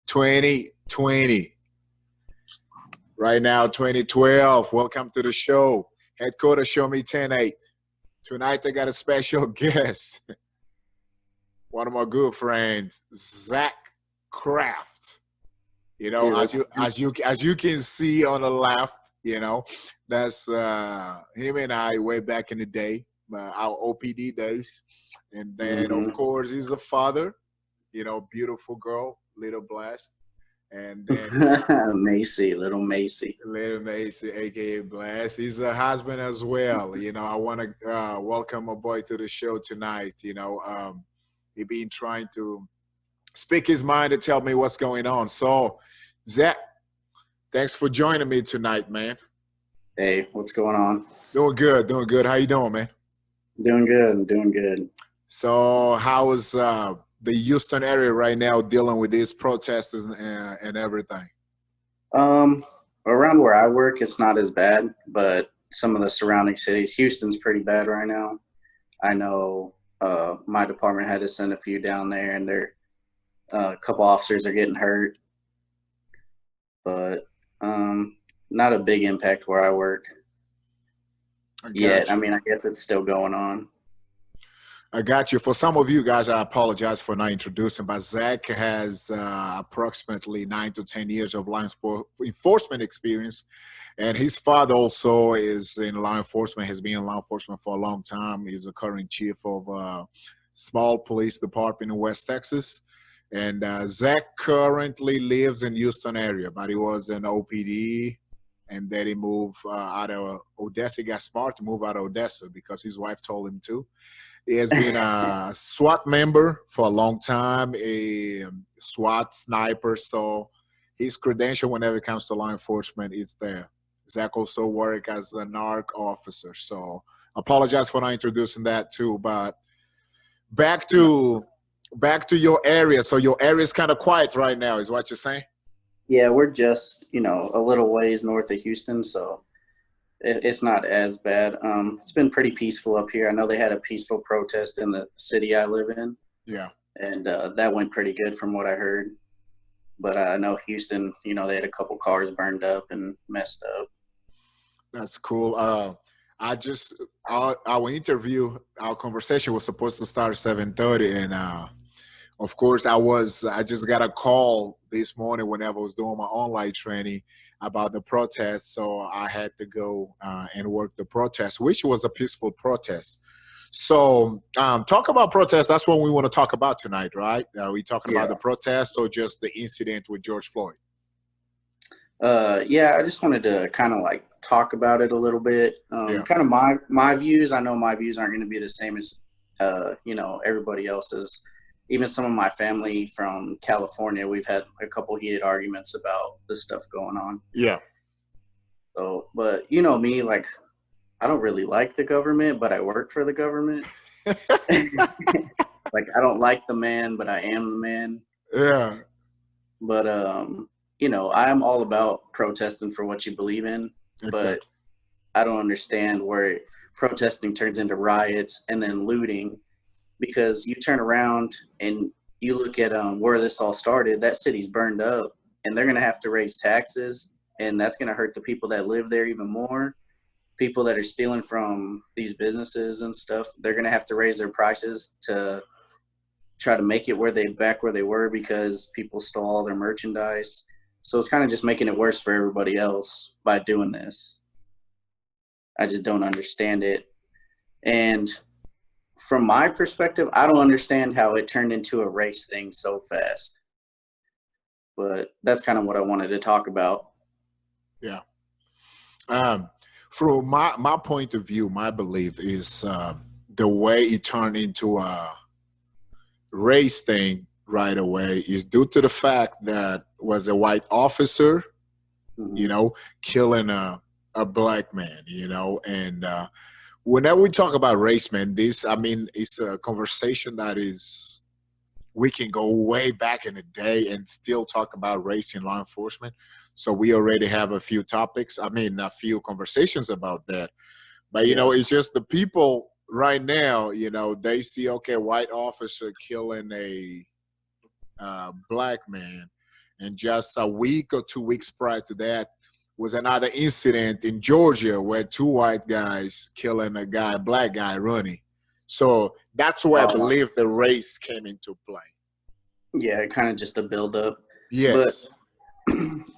2020. Right now, 2012. Welcome to the show. Headquarters Show Me 10-8. Tonight, I got a special guest. One of my good friends, Zach Kraft. You know, as you can see on the left, you know, that's him and I way back in the day, our OPD days. And then, of course, he's a father, you know, beautiful girl, little blessed. And then Macy, little Macy, aka Blast. He's a husband as well. You know, I want to welcome my boy to the show tonight. You know, he been trying to speak his mind and tell me what's going on. So, Zach, thanks for joining me tonight, man. Hey, what's going on? Doing good, doing good. How you doing, man? Doing good, I'm doing good. So, how is the Houston area right now dealing with these protests and everything? Around where I work, it's not as bad, but some of the surrounding cities, Houston's pretty bad right now. I know my department had to send a few down there, and a couple officers are getting hurt, but not a big impact where I work yet. I mean, I guess it's still going on. I got you. For some of you guys, I apologize for not introducing, but Zach has approximately 9 to 10 years of law enforcement experience. And his father also is in law enforcement, has been in law enforcement for a long time. He's a current chief of a small police department in West Texas. And Zach currently lives in Houston area, but he was in OPD. And then he moved out of Odessa. He got smart to move out of Odessa because his wife told him to. He has been a SWAT member for a long time, a SWAT sniper. So his credential whenever it comes to law enforcement is there. Zach also worked as a NARC officer. So apologize for not introducing that too. But back to your area. So your area is kind of quiet right now, is what you're saying? Yeah, we're just, a little ways north of Houston, so it's not as bad. It's been pretty peaceful up here. I know they had a peaceful protest in the city I live in. Yeah. And that went pretty good from what I heard. But I know Houston, they had a couple cars burned up and messed up. That's cool. Our interview, our conversation was supposed to start at 7:30, and of course I just got a call this morning whenever I was doing my online training about the protest, so I had to go and work the protest, which was a peaceful protest. So talk about protest. That's what we want to talk about tonight, right? Are we talking about the protest or just the incident with George Floyd? Yeah, I just wanted to kind of like talk about it a little bit. Kind of my views. I know my views aren't going to be the same as everybody else's. Even some of my family from California, we've had a couple heated arguments about this stuff going on. Yeah. So, but me, like, I don't really like the government, but I work for the government. Like, I don't like the man, but I am the man. Yeah. But, I'm all about protesting for what you believe in. Exactly. But I don't understand where protesting turns into riots and then looting. Because you turn around and you look at where this all started, that city's burned up, and they're going to have to raise taxes, and that's going to hurt the people that live there even more. People that are stealing from these businesses and stuff, they're going to have to raise their prices to try to make it back where they were because people stole all their merchandise. So it's kind of just making it worse for everybody else by doing this. I just don't understand it. And from my perspective, I don't understand how it turned into a race thing so fast. But that's kind of what I wanted to talk about. Yeah. From my point of view, my belief is the way it turned into a race thing right away is due to the fact that was a white officer, killing a black man, and whenever we talk about race, man, it's a conversation that we can go way back in the day and still talk about race in law enforcement. So we already have a few a few conversations about that. But, it's just the people right now, they see, okay, white officer killing a black man. And just a week or 2 weeks prior to that was another incident in Georgia where two white guys killing a guy, a black guy running. So that's where I Oh, believe the race came into play. yeah, kind of just a build up. But Yes.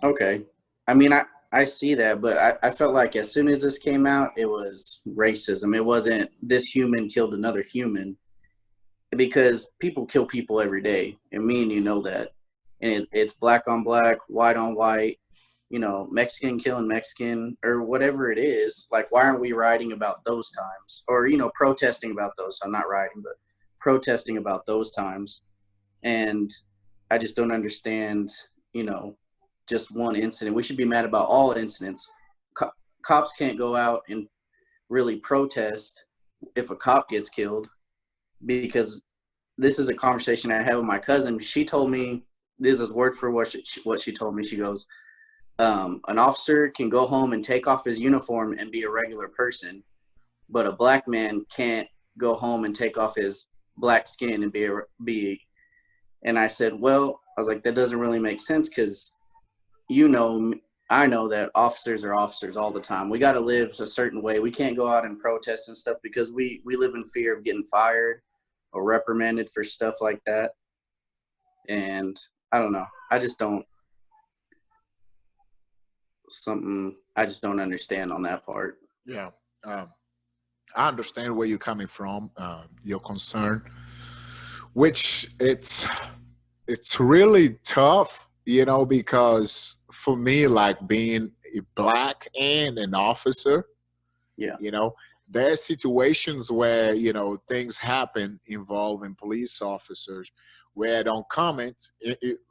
okay. I mean, I see that, but I felt like as soon as this came out, it was racism. It wasn't this human killed another human, because people kill people every day, and me and you know that. And it's black on black, white on white, Mexican killing Mexican or whatever it is. Like, why aren't we writing about those times, or protesting about those? I'm not writing, but protesting about those times. And I just don't understand, just one incident. We should be mad about all incidents. Cops can't go out and really protest if a cop gets killed, because this is a conversation I had with my cousin. She told me, this is word for what she told me. She goes, an officer can go home and take off his uniform and be a regular person, but a black man can't go home and take off his black skin and be. And I said, well, I was like, that doesn't really make sense, because I know that officers are officers all the time. We got to live a certain way. We can't go out and protest and stuff, because we live in fear of getting fired or reprimanded for stuff like that. And I don't know. I just don't understand on that part. Yeah. I understand where you're coming from, your concern, which it's really tough, because for me, like being a black and an officer, Yeah. there are situations where, things happen involving police officers where I don't comment,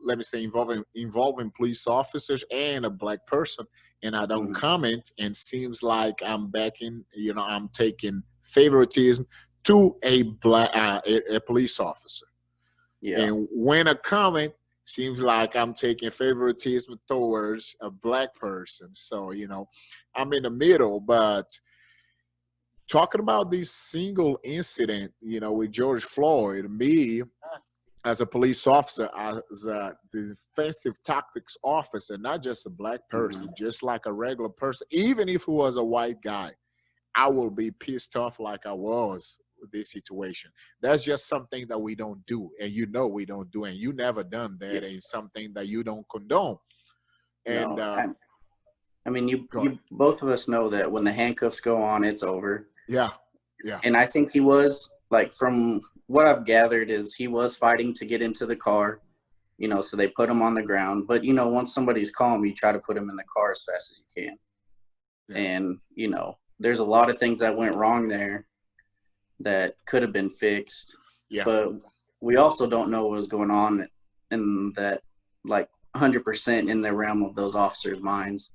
let me say involving police officers and a black person, and I don't Mhm. comment, and seems like I'm backing, I'm taking favoritism to a black, a police officer. Yeah. And when a comment seems like I'm taking favoritism towards a black person. So, I'm in the middle. But talking about this single incident, with George Floyd, me as a police officer, as a defensive tactics officer, not just a black person, Mhm. just like a regular person, even if it was a white guy, I will be pissed off like I was with this situation. That's just something that we don't do. And we don't do. And you never done Yeah. that. And something that you don't condone. And No. I mean, go ahead. you both of us know that when the handcuffs go on, it's over. Yeah. Yeah. And I think he was, like, from what I've gathered, is he was fighting to get into the car, so they put him on the ground. But, once somebody's calm, you try to put him in the car as fast as you can. Yeah. And, there's a lot of things that went wrong there that could have been fixed. Yeah. But we also don't know what was going on in that, like, 100% in the realm of those officers' minds.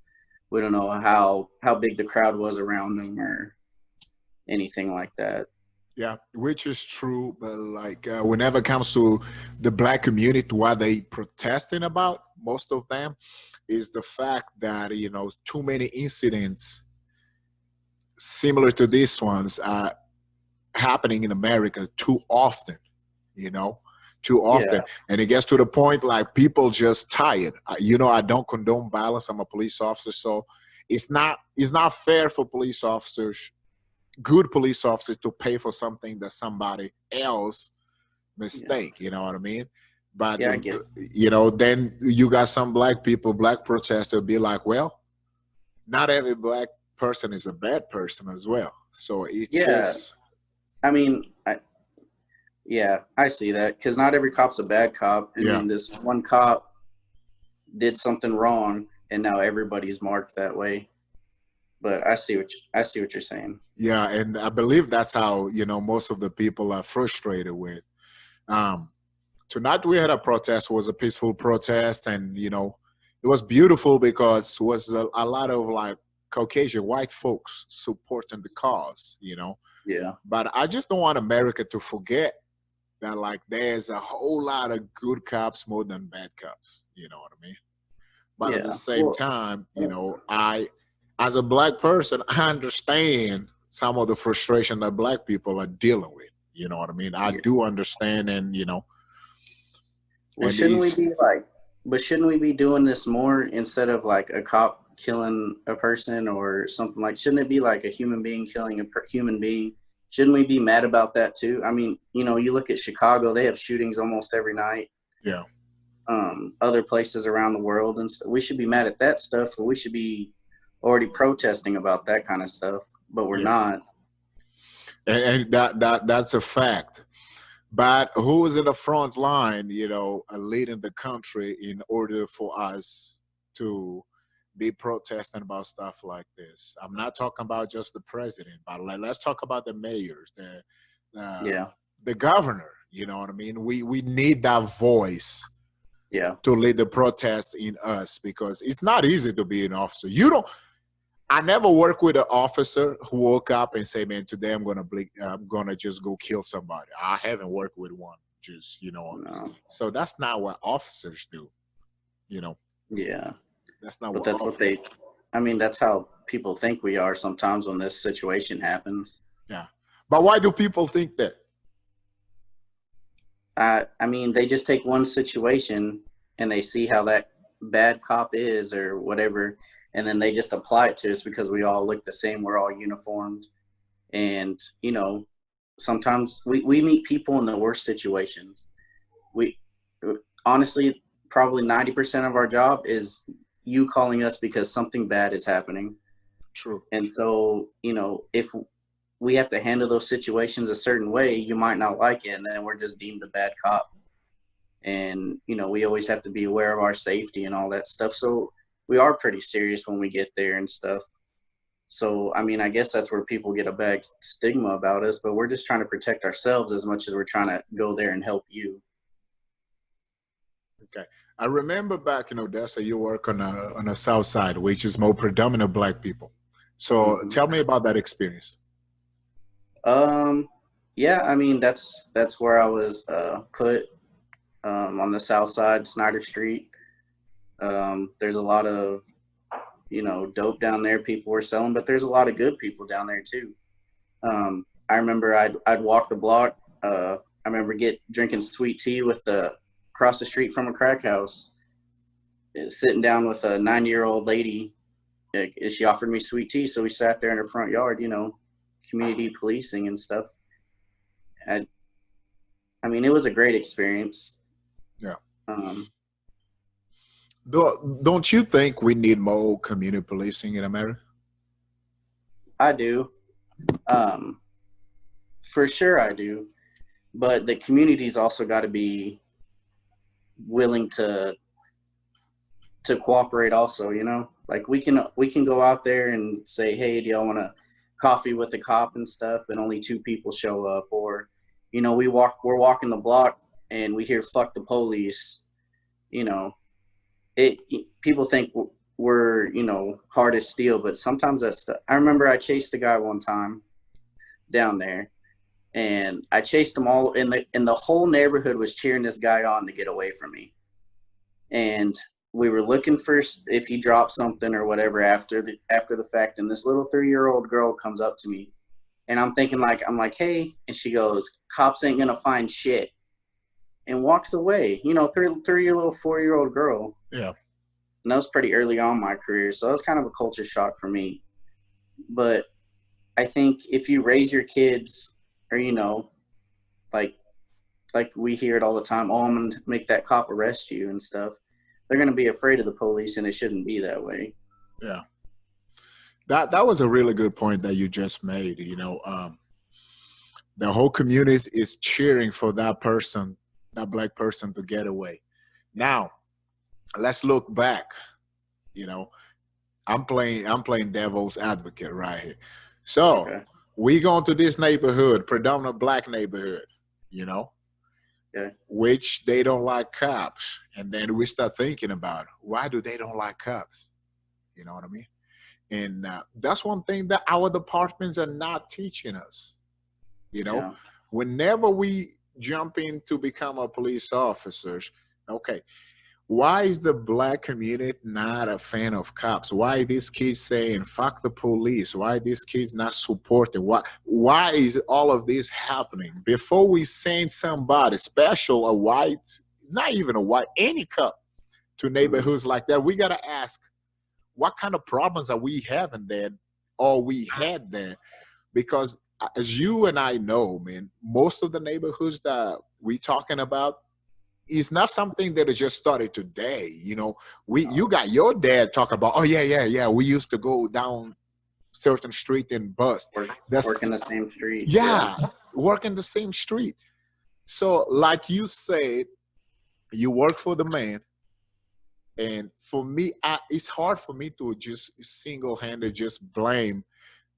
We don't know how big the crowd was around them or anything like that. Yeah, which is true, but like whenever it comes to the black community, what they protesting about, most of them, is the fact that too many incidents similar to these ones are happening in America too often, you know, too often, Yeah. and it gets to the point like people just tired. I don't condone violence. I'm a police officer, so it's not fair for police officers, good police officers, to pay for something that somebody else Yeah. mistake. You know what I mean? But Yeah, I get it. then you got some black people, black protesters, be like, well, not every black person is a bad person as well. So it's Yeah. just I mean, I see that, because not every cop's a bad cop. I yeah. mean, this one cop did something wrong, and now everybody's marked that way. But I see what you're saying. Yeah, and I believe that's how most of the people are frustrated with. Um, Tonight we had a protest. It was a peaceful protest, and it was beautiful because it was a lot of like Caucasian white folks supporting the cause. Yeah. But I just don't want America to forget that like there's a whole lot of good cops more than bad cops. You know what I mean? But at the Yeah. same Well, time, I, as a black person, I understand some of the frustration that black people are dealing with. You know what I mean? I yeah. do understand, and Well, and shouldn't we it's be like But shouldn't we be doing this more instead of like a cop killing a person or something? Like, shouldn't it be like a human being killing a human being? Shouldn't we be mad about that too? I mean, you look at Chicago; they have shootings almost every night. Yeah. Other places around the world, and we should be mad at that stuff. But we should be already protesting about that kind of stuff, but we're Yeah. not. And that's a fact. But who is in the front line, leading the country in order for us to be protesting about stuff like this? I'm not talking about just the president, but let's talk about the mayors, Yeah. the governor. You know what I mean? We need that voice Yeah. to lead the protests in us, because it's not easy to be an officer. I never worked with an officer who woke up and say, "Man, today I'm gonna just go kill somebody." I haven't worked with one. Just No. So that's not what officers do. Yeah. That's not But what. that's what they. I mean, that's how people think we are sometimes when this situation happens. Yeah, but why do people think that? I mean, they just take one situation and they see how that bad cop is or whatever, and then they just apply it to us because we all look the same. We're all uniformed. And, sometimes we meet people in the worst situations. We honestly, probably 90% of our job is you calling us because something bad is happening. True. And so, if we have to handle those situations a certain way, you might not like it, and then we're just deemed a bad cop. And, we always have to be aware of our safety and all that stuff. So we are pretty serious when we get there and stuff. So, I mean, I guess that's where people get a bad stigma about us, but we're just trying to protect ourselves as much as we're trying to go there and help you. Okay. I remember back in Odessa, you work on a south side, which is more predominant Black people. So tell me about that experience. Yeah, I mean, that's where I was put on the south side, Snyder Street. There's a lot of, dope down there people were selling, but there's a lot of good people down there too. I remember I'd walk the block. I remember drinking sweet tea with across the street from a crack house, sitting down with a 90-year-old lady. She offered me sweet tea, so we sat there in her front yard, community policing and stuff. I mean, it was a great experience. Yeah. Don't you think we need more community policing in America? I do. For sure I do. But the community's also got to be willing to cooperate also, Like we can go out there and say, "Hey, do y'all want a coffee with a cop and stuff?" and only 2 people show up, or we're walking the block and we hear "fuck the police." People think we're hard as steel, but sometimes that's stuff. I remember I chased a guy one time down there, and I chased them all, and the whole neighborhood was cheering this guy on to get away from me. And we were looking for if he dropped something or whatever after the fact, and this little 3-year-old girl comes up to me, and I'm thinking I'm like, "Hey," and she goes, "Cops ain't gonna find shit," and walks away. 3-year-old, 4-year-old girl. Yeah. And that was pretty early on in my career, so that was kind of a culture shock for me. But I think if you raise your kids, or like we hear it all the time, "Oh, I'm gonna make that cop arrest you" and stuff, they're gonna be afraid of the police, and it shouldn't be that way. Yeah. That was a really good point that you just made. The whole community is cheering for that person, that Black person, to get away. Now, let's look back. I'm playing devil's advocate right here. So Okay. we go into this neighborhood, predominant Black neighborhood, Okay. which they don't like cops. And then we start thinking about, why do they don't like cops? You know what I mean? And that's one thing that our departments are not teaching us. Yeah. Whenever we jump in to become a police officers, okay, why is the Black community not a fan of cops? Why these kids saying "fuck the police"? Why these kids not supporting? Why is all of this happening? Before we send somebody, special, a white, not even a white, any cop, to neighborhoods like that, we got to ask, what kind of problems are we having there, or we had there? Because as you and I know, man, most of the neighborhoods that we talking about is not something that has just started today. You know, you got your dad talking about, oh yeah, we used to go down certain street and bust. Work in the same street. Yeah, work in the same street. So like you said, you work for the man. And for me, it's hard for me to just single-handed just blame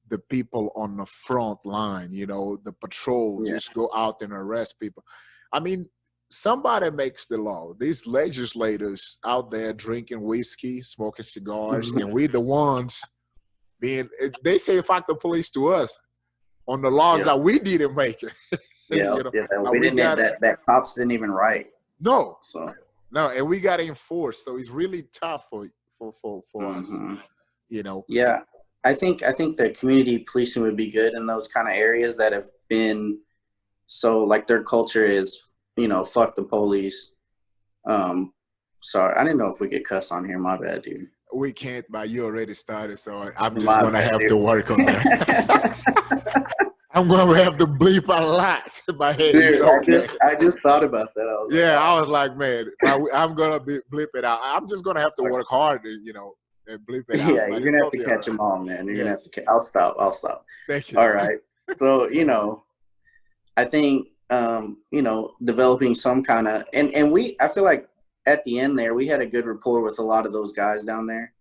the people on the front line, you know, the patrol, just go out and arrest people. I mean, somebody makes the law. These legislators out there drinking whiskey, smoking cigars, and we the ones being, they say fuck the police to us on the laws that we didn't make it. We didn't that cops didn't even write. No. So no, and we got to enforce. So it's really tough for us, you know. Yeah, I think the community policing would be good in those kind of areas that have been so like their culture is, you know, fuck the police. Sorry, I didn't know if we could cuss on here. My bad, dude. We can't, but you already started, so I'm just gonna have to work on that. I'm gonna have to bleep a lot in my head. Dude, okay. I just thought about that. I was like, man, I'm gonna bleep it out. I'm just gonna have to work harder, you know, and bleep it out. Yeah, you're gonna have to catch them all, man. You're gonna have to. I'll stop. Thank you. All right. So, you know, I think you know, developing some kind of and I feel like at the end there we had a good rapport with a lot of those guys down there.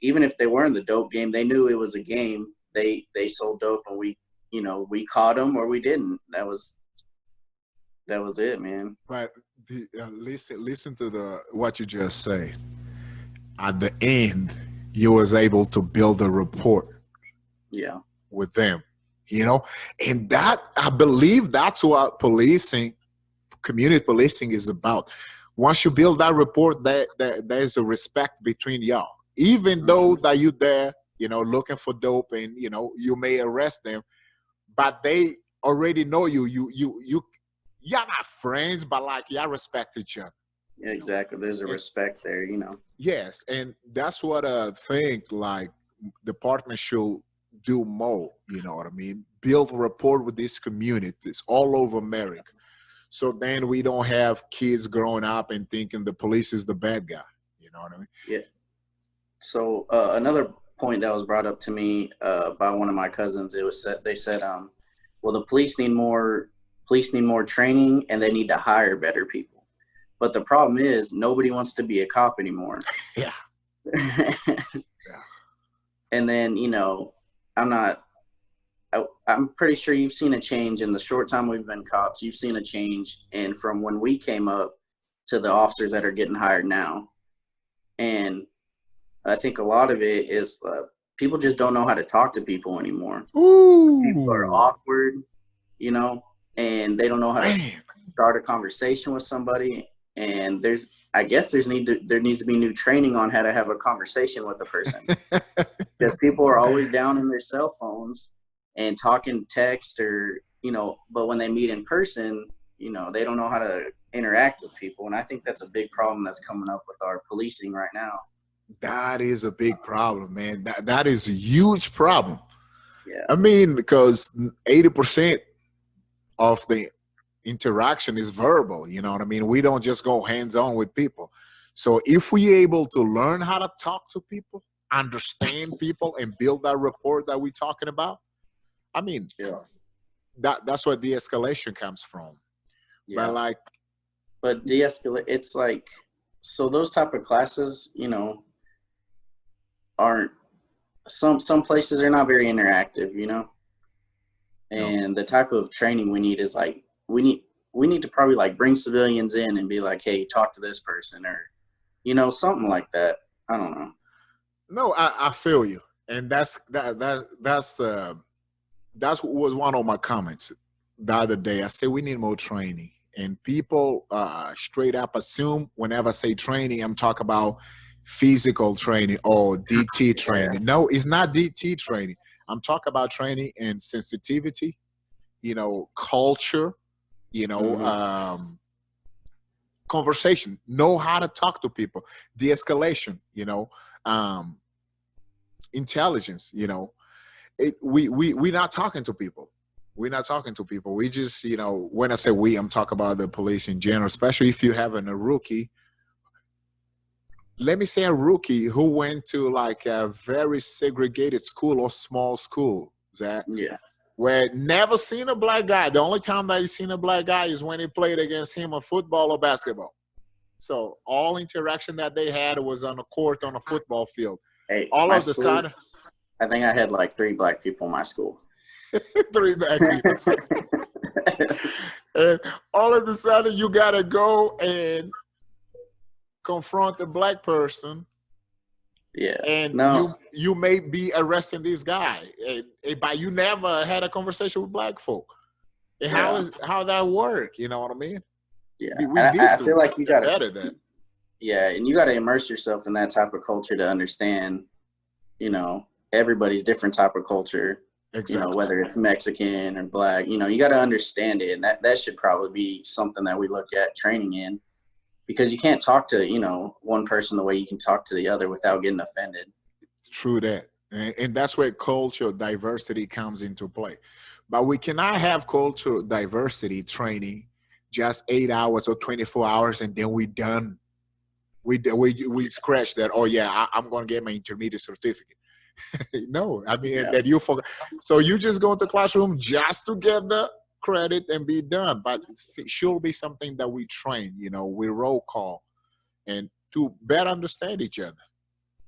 Even if they were in the dope game, they knew it was a game. They sold dope, and we caught them or we didn't. That was it, man. But listen to what you just say. At the end, you was able to build a rapport. Yeah. With them, you know, and that, I believe that's what policing, community policing is about. Once you build that rapport, there's a respect between y'all. Even though that you there, you know, looking for dope, and you know you may arrest them, but they already know you're not friends, but like y'all respect each other. Yeah, exactly. There's a respect there, you know. Yes, and that's what I think like department should do more. You know what I mean? Build rapport with these communities all over America. So then we don't have kids growing up and thinking the police is the bad guy. You know what I mean? Yeah. So another point that was brought up to me by one of my cousins, they said, well, the police need more training, and they need to hire better people. But the problem is nobody wants to be a cop anymore. Yeah. And then, you know, I'm pretty sure you've seen a change in the short time we've been cops. You've seen a change from when we came up to the officers that are getting hired now. And I think a lot of it is people just don't know how to talk to people anymore. Ooh. People are awkward, you know, and they don't know how to start a conversation with somebody. And I guess there needs to be new training on how to have a conversation with a person. Because people are always down in their cell phones and talking text, or, you know, but when they meet in person, you know, they don't know how to interact with people. And I think that's a big problem that's coming up with our policing right now. That is a big problem, man. That is a huge problem. Yeah. I mean, because 80% of the interaction is verbal, you know what I mean? We don't just go hands-on with people. So if we able to learn how to talk to people, understand people, and build that rapport that we're talking about, I mean, that's where de-escalation comes from. Yeah. But de-escalate, it's like, so those type of classes, you know, aren't, some places are not very interactive, you know? And the type of training we need is like, we need to probably like bring civilians in and be like, hey, talk to this person, or, you know, something like that. I don't know. No, I feel you. And that was one of my comments the other day. I said we need more training, and people straight up assume whenever I say training, I'm talking about physical training or DT training. No, it's not DT training. I'm talking about training in sensitivity, you know, culture, you know, conversation, know how to talk to people, de-escalation, intelligence, we're not talking to people. We're not talking to people. We just, when I say we, I'm talking about the police in general, especially if you have a rookie. Let me say a rookie who went to like a very segregated school or small school, Zach. Yeah. Where never seen a black guy. The only time that he's seen a black guy is when he played against him on football or basketball. So all interaction that they had was on a court, on a football field. Hey, all of the sudden, I think I had like 3 black people in my school. 3 black people. And all of a sudden, you gotta go and confront a black person. Yeah. And you may be arresting this guy, but you never had a conversation with black folk. And how that work? You know what I mean? Yeah. I feel like you gotta better that. Yeah, and you gotta immerse yourself in that type of culture to understand, everybody's different type of culture. Exactly. Whether it's Mexican or black, you gotta understand it, and that should probably be something that we look at training in. Because you can't talk to, one person the way you can talk to the other without getting offended. True that. And that's where cultural diversity comes into play. But we cannot have cultural diversity training just 8 hours or 24 hours and then we're done. We scratch that. Oh, yeah, I'm going to get my intermediate certificate. No, I mean, that you forgot. So you just go into the classroom just to get the credit and be done, but it should be something that we train, we roll call, and to better understand each other.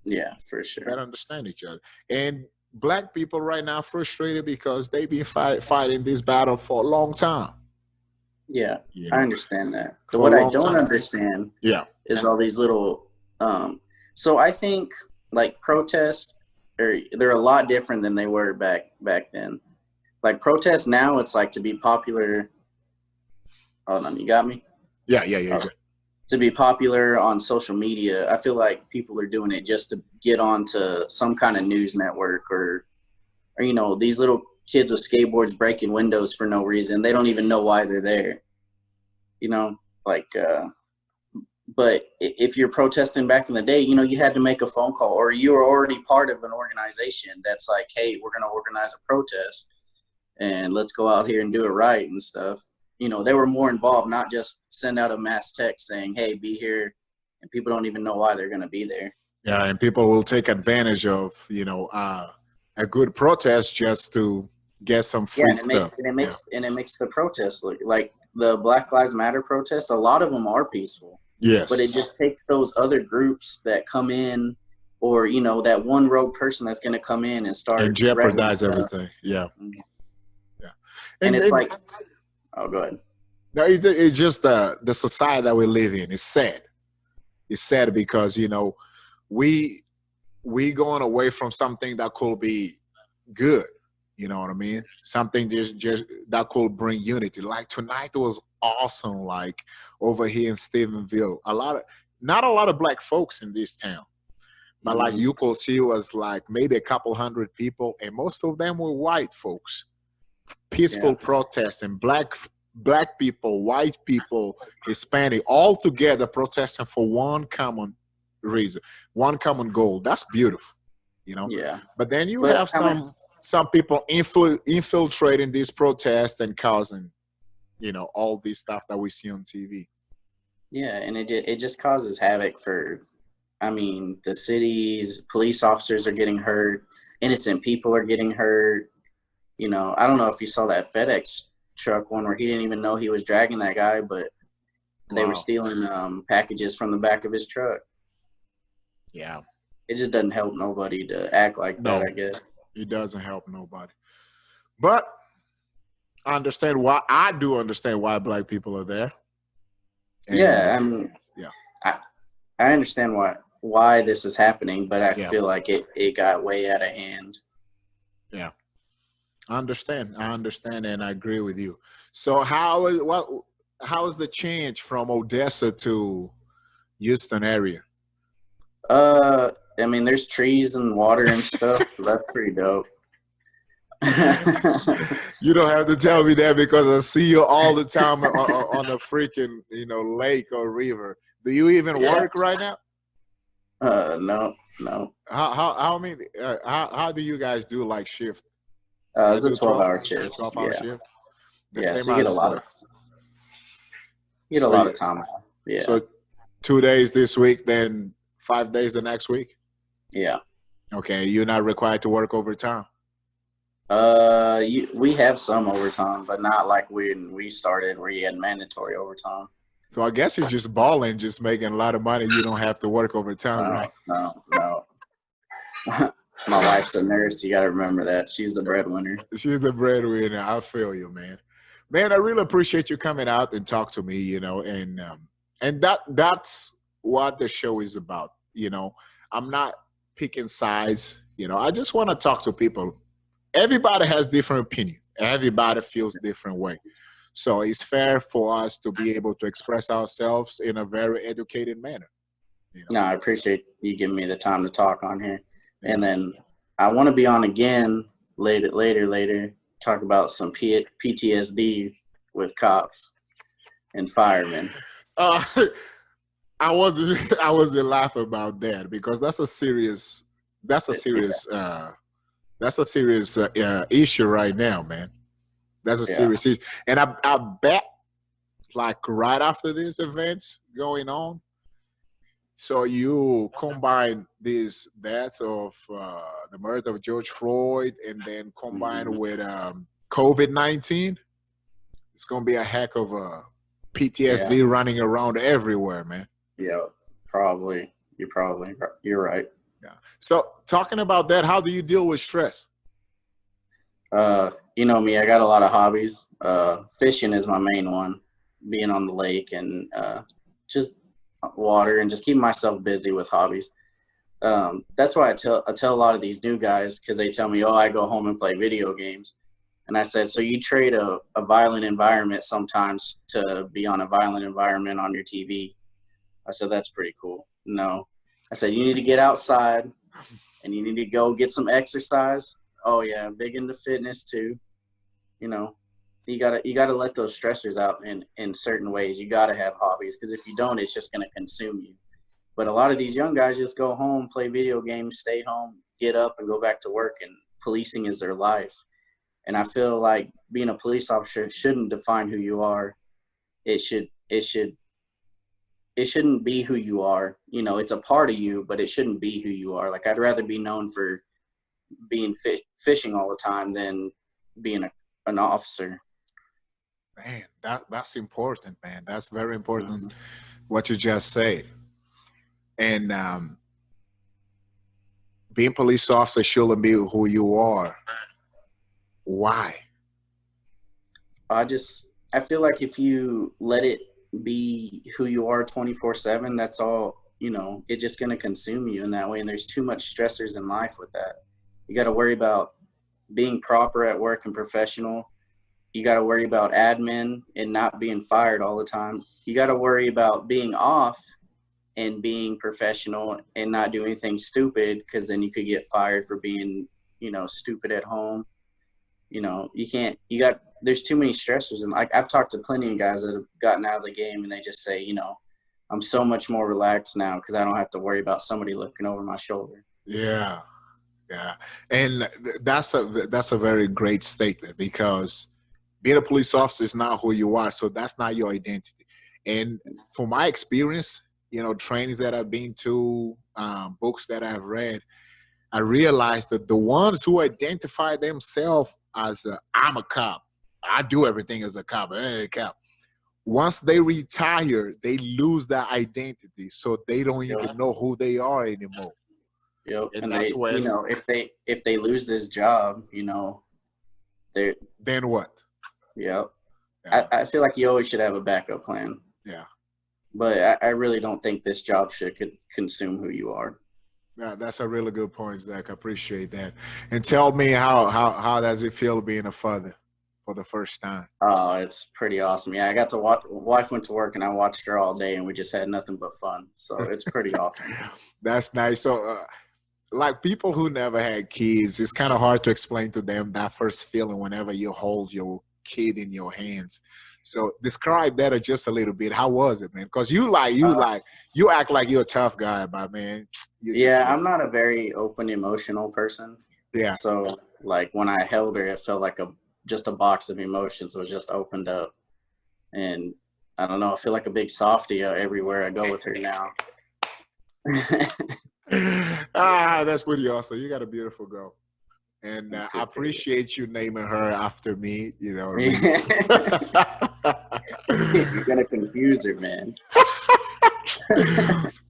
Yeah, for sure. Better understand each other. And black people right now frustrated because they've been fighting this battle for a long time. Yeah, I understand that. But what I don't understand is all these little so I think like protests they're a lot different than they were back then. Like protests now, it's like to be popular. Hold on, you got me? Yeah. To be popular on social media, I feel like people are doing it just to get onto some kind of news network or these little kids with skateboards breaking windows for no reason. They don't even know why they're there. But if you're protesting back in the day, you had to make a phone call or you were already part of an organization that's like, hey, we're going to organize a protest. And let's go out here and do it right and stuff. They were more involved, not just send out a mass text saying, hey, be here. And people don't even know why they're going to be there. Yeah, and people will take advantage of, a good protest just to get some free stuff. And it makes the protest look like the Black Lives Matter protests. A lot of them are peaceful. Yes. But it just takes those other groups that come in or, that one rogue person that's going to come in and start. And jeopardize everything. Yeah. Mm-hmm. And it's like, oh, go ahead. No, it's just the society that we live in. It's sad. It's sad because, we going away from something that could be good. You know what I mean? Something just that could bring unity. Like tonight was awesome. Like over here in Stephenville, not a lot of black folks in this town. But like you could see was like maybe a couple hundred people, and most of them were white folks. Peaceful protest, and black people, white people, Hispanic, all together protesting for one common reason, one common goal. That's beautiful, Yeah. But then you have some people infiltrating these protests and causing, all this stuff that we see on TV. Yeah, and it just causes havoc for, the cities. Police officers are getting hurt. Innocent people are getting hurt. I don't know if you saw that FedEx truck one where he didn't even know he was dragging that guy, but they were stealing packages from the back of his truck. Yeah. It just doesn't help nobody to act like that, I guess. It doesn't help nobody. But I do understand why black people are there. And I understand why this is happening, but I feel like it got way out of hand. Yeah. I understand, and I agree with you. So how is the change from Odessa to Houston area? There's trees and water and stuff, so that's pretty dope. You don't have to tell me that because I see you all the time on a freaking, lake or river. Do you even Yeah. work right now? No. How do you guys do like shift? You It's a do 12-hour shifts. 12-hour Yeah. shift? The Yeah. same So you get a as lot of so you, time off. Yeah. so 2 days this week, then 5 days the next week. Yeah. Okay, you're not required to work overtime. We have some overtime, but not like when we started where you had mandatory overtime. So I guess you're just balling, just making a lot of money. You don't have to work overtime, right? No. My wife's a nurse. You got to remember that. She's the breadwinner. She's the breadwinner. I feel you, man. Man, I really appreciate you coming out and talk to me, and that's what the show is about. I'm not picking sides. I just want to talk to people. Everybody has different opinion. Everybody feels different way. So it's fair for us to be able to express ourselves in a very educated manner. No, I appreciate you giving me the time to talk on here. And then I want to be on again later, talk about some PTSD with cops and firemen. I wasn't laughing about that because that's a serious issue right now, man. That's a serious issue. And I bet like right after these events going on, so you combine this death of the murder of George Floyd and then combined with COVID-19, it's going to be a heck of a PTSD running around everywhere, man. Yeah, probably. You're right. Yeah. So talking about that, how do you deal with stress? You know me, I got a lot of hobbies. Fishing is my main one, being on the lake and just water and just keeping myself busy with hobbies. That's why I tell a lot of these new guys, because they tell me, oh, I go home and play video games. And I said, so you trade a violent environment sometimes to be on a violent environment on your TV. I said, that's pretty cool. No. I said, you need to get outside and you need to go get some exercise. Oh, yeah, big into fitness too. You gotta let those stressors out in certain ways. You gotta have hobbies, because if you don't, it's just gonna consume you. But a lot of these young guys just go home, play video games, stay home, get up and go back to work, and policing is their life. And I feel like being a police officer shouldn't define who you are. It shouldn't be who you are. It's a part of you, but it shouldn't be who you are. Like, I'd rather be known for being fishing all the time than being an officer. Man, that's important, man. That's very important, what you just said. And being police officer shouldn't be who you are. Why? I feel like if you let it be who you are 24/7, that's all, it's just going to consume you in that way. And there's too much stressors in life with that. You got to worry about being proper at work and professional. You got to worry about admin and not being fired all the time. You got to worry about being off and being professional and not doing anything stupid, because then you could get fired for being, stupid at home. There's too many stressors. And like, I've talked to plenty of guys that have gotten out of the game and they just say, I'm so much more relaxed now because I don't have to worry about somebody looking over my shoulder. Yeah. Yeah. And that's a very great statement, because being a police officer is not who you are. So that's not your identity. And from my experience, trainings that I've been to, books that I've read, I realized that the ones who identify themselves as I'm a cop, I do everything as a cop, I ain't a cop. Once they retire, they lose that identity, so they don't even know who they are anymore. Yep. And they, if they lose this job, they then what? Yep. Yeah. I feel like you always should have a backup plan. Yeah. But I really don't think this job should consume who you are. Yeah, that's a really good point, Zach. I appreciate that. And tell me, how does it feel being a father for the first time? Oh, it's pretty awesome. Yeah, I got to watch. Wife went to work and I watched her all day, and we just had nothing but fun. So it's pretty awesome. That's nice. So like people who never had kids, it's kind of hard to explain to them that first feeling whenever you hold your kid in your hands. So describe that just a little bit. How was it, man? Because you act like you're a tough guy, but man, you just Yeah, I'm not a very open emotional person. yeah. So like when I held her, it felt like just a box of emotions was just opened up. And I don't know, I feel like a big softie everywhere I go with her now. That's pretty awesome. You got a beautiful girl. And I appreciate you naming her after me. You know what I mean? You're gonna confuse her, man.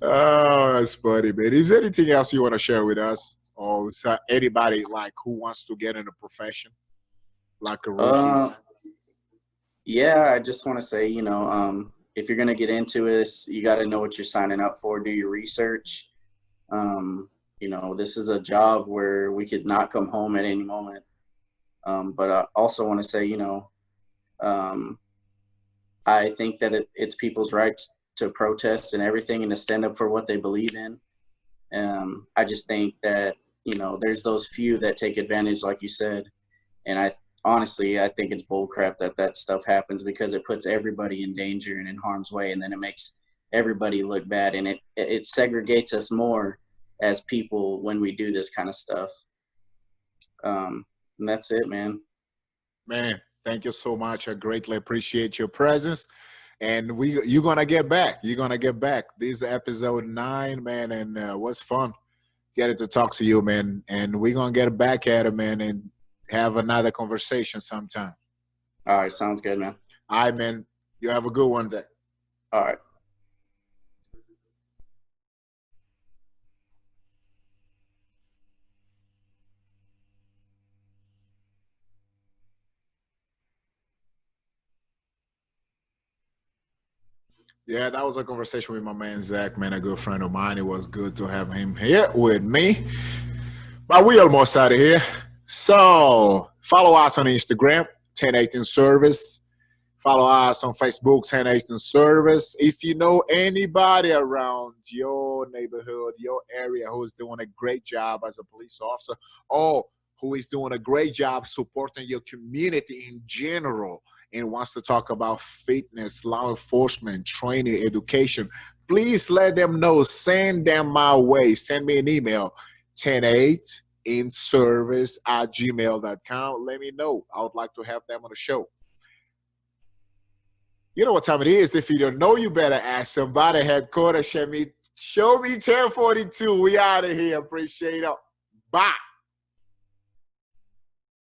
Oh, that's funny, man. Is there anything else you want to share with us, or is anybody like who wants to get in a profession like a Rufus? Yeah, I just want to say, if you're gonna get into this, you got to know what you're signing up for. Do your research. This is a job where we could not come home at any moment. But I also want to say, I think that it's people's rights to protest and everything and to stand up for what they believe in. I just think that, there's those few that take advantage, like you said. And honestly, I think it's bullcrap that stuff happens because it puts everybody in danger and in harm's way. And then it makes everybody look bad. And it segregates us more as people when we do this kind of stuff. And that's it, man. Man, thank you so much. I greatly appreciate your presence. And you're gonna get back. You're gonna get back. This is episode 9, man, and was fun getting to talk to you, man. And we're gonna get back at it, man, and have another conversation sometime. All right, sounds good, man. All right, man. You have a good one day. All right. Yeah, that was a conversation with my man Zach, man, a good friend of mine. It was good to have him here with me. But we almost out of here. So follow us on Instagram, 1018 Service. Follow us on Facebook, 1018 Service. If you know anybody around your neighborhood, your area who is doing a great job as a police officer, or who is doing a great job supporting your community in general, and wants to talk about fitness, law enforcement, training, education, please let them know. Send them my way. Send me an email, 108inservice@gmail.com. Let me know. I would like to have them on the show. You know what time it is. If you don't know, you better ask somebody. Headquarters, show me 1042. We out of here. Appreciate it. Bye.